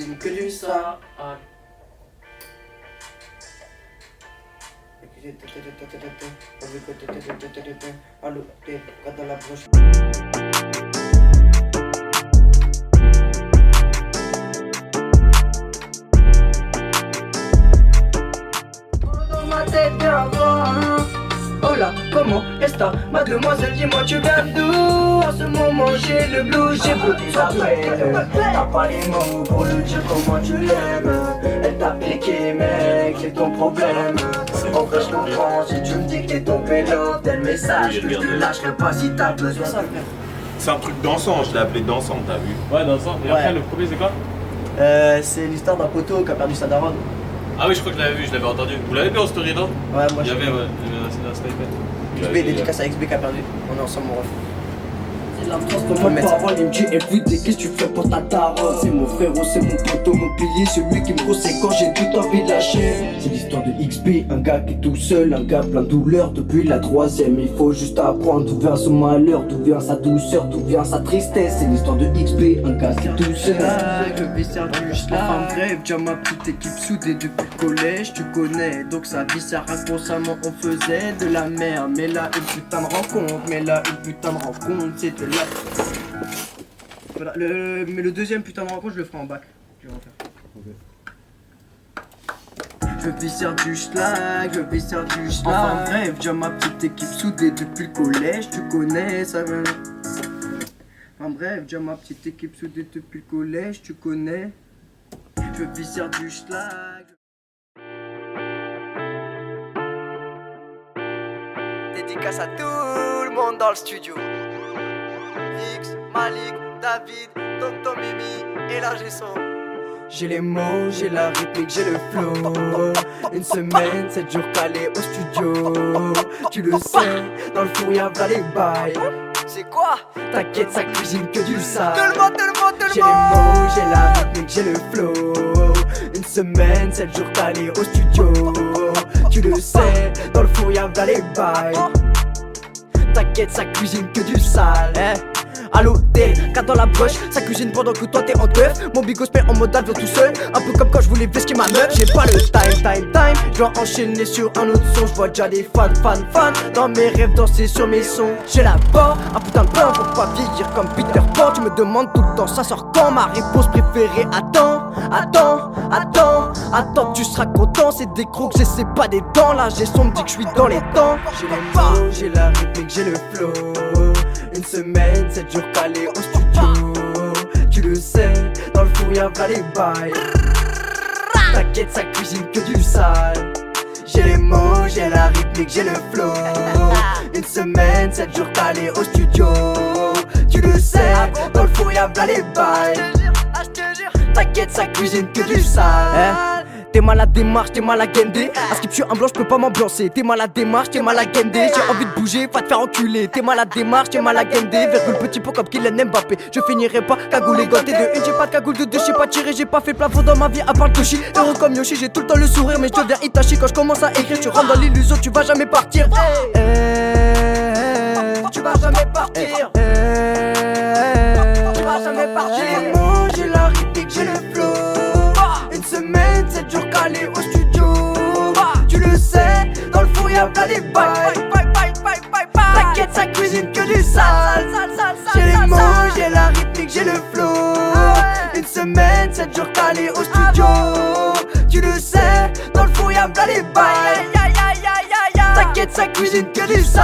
cuisine que du sale. Allô, t'es dans la broche. Dans ma tête, viens voir. Oh là, comment est-ce que mademoiselle, dis-moi tu viens d'où? À ce moment j'ai le blues, j'ai besoin d'appel. T'as pas les mots pour lui dire comment tu l'aimes. Elle t'a piqué mec, c'est ton problème. En vrai je comprends si tu me dis que t'es tombé là. Tel message que je te lâcherai pas si t'as besoin. C'est un truc dansant, je l'ai appelé dansant, t'as vu? Ouais, dansant. Et après, le premier, c'est quoi? C'est l'histoire d'un poteau qui a perdu sa daronne. Ah oui, je crois que je l'avais vu, je l'avais entendu. Vous l'avez vu en story, non? Ouais, moi Il y je avait, ouais, un sniper. XB, dédicace à XB qui a perdu. On est ensemble, mon ref. C'est la France pour ma parole, il me dit everyday, qu'est-ce que tu fais pour ta daronne? C'est mon frérot, c'est mon poteau, mon pilier, celui qui me conseille quand j'ai tout envie de lâcher. C'est l'histoire de XB, un gars qui est tout seul, un gars plein de douleur depuis la troisième. Il faut juste apprendre d'où vient son malheur, d'où vient sa douceur, d'où vient sa tristesse. C'est l'histoire de XB, un gars qui est tout seul. Je vais faire du schlag. Enfin bref, j'ai ma petite équipe soudée depuis le collège, tu connais. Donc sa vie, ça inconsciemment on faisait de la merde. Mais là, une putain de rencontre, c'était là. Voilà, mais le deuxième putain de rencontre, je le ferai en bac. Je vais en faire. Je vais faire du schlag, Enfin bref, j'ai ma petite équipe soudée depuis le collège, tu connais ça. Enfin bref, j'ai ma petite équipe soudée depuis le collège, tu connais. Je vais faire du schlag. Dédicace à tout le monde dans le studio. X, Malik, David, Tom Mimi et la Gesson. J'ai les mots, j'ai la rythmique, j'ai le flow. Une semaine, 7 jours calés au studio. Tu le sais, dans le four y'a les bails. C'est quoi? T'inquiète, ça cuisine que du sale. J'ai les mots, j'ai la rythmique, j'ai le flow. Une semaine, 7 jours calés au studio. Tu le sais, dans le four y'a les bails. T'inquiète, ça cuisine que du sale. À l'hôtel, car dans la broche, ça cuisine pendant que toi t'es en teuf. Mon bigos paie en mode avion tout seul. Un peu comme quand je voulais vesquer ma meuf. J'ai pas le time. Je dois enchaîner sur un autre son. Je vois déjà des fans. Dans mes rêves, danser sur mes sons. J'ai la barre, un putain de plan pour pas vieillir comme Peter Pan. Tu me demandes tout le temps, ça sort quand? Ma réponse préférée, attends, tu seras content. C'est des crocs, j'essaie pas des dents. Là, j'ai son me dit que je suis dans les temps. J'ai les mots, j'ai la rythmique, j'ai le flow. Une semaine, 7 jours calés au studio. Tu le sais, dans le four y'a les bails. T'inquiète, ça cuisine que du sale. J'ai les mots, j'ai la rythmique, j'ai le flow. Une semaine, 7 jours calés au studio. Tu le sais, dans le four y'a les bails. T'inquiète, ça cuisine que du sale. T'es mal à démarche, t'es mal à guender. À skip, je suis un blanc, je peux pas m'ambiancer. T'es mal à démarche, t'es mal à guender. J'ai envie de bouger, va te faire enculer. T'es mal à démarche, t'es mal à guender. Virgule petit pot comme Kylian Mbappé. Je finirai pas cagoulé ganté de une. J'ai pas de cagoule de deux, j'ai pas tiré, j'ai pas fait plafond dans ma vie à part le Toshi. Héros comme Yoshi, j'ai tout le temps le sourire, mais je deviens Itachi quand je commence à écrire. Tu rentres dans l'illusion, tu vas jamais partir. Tu vas jamais partir. Tu vas jamais partir. J'ai les mots, j'ai la rythmique, j'ai le flow. Une semaine, 7 jours calés au studio. Tu le sais, dans le four y'a plein des bails. T'inquiète, ça cuisine que du sale. J'ai les mots, j'ai la rythmique, j'ai le flow. Une semaine, 7 jours calés au studio. Tu le sais, dans le four y'a plein des bails. T'inquiète, ça cuisine que du sale.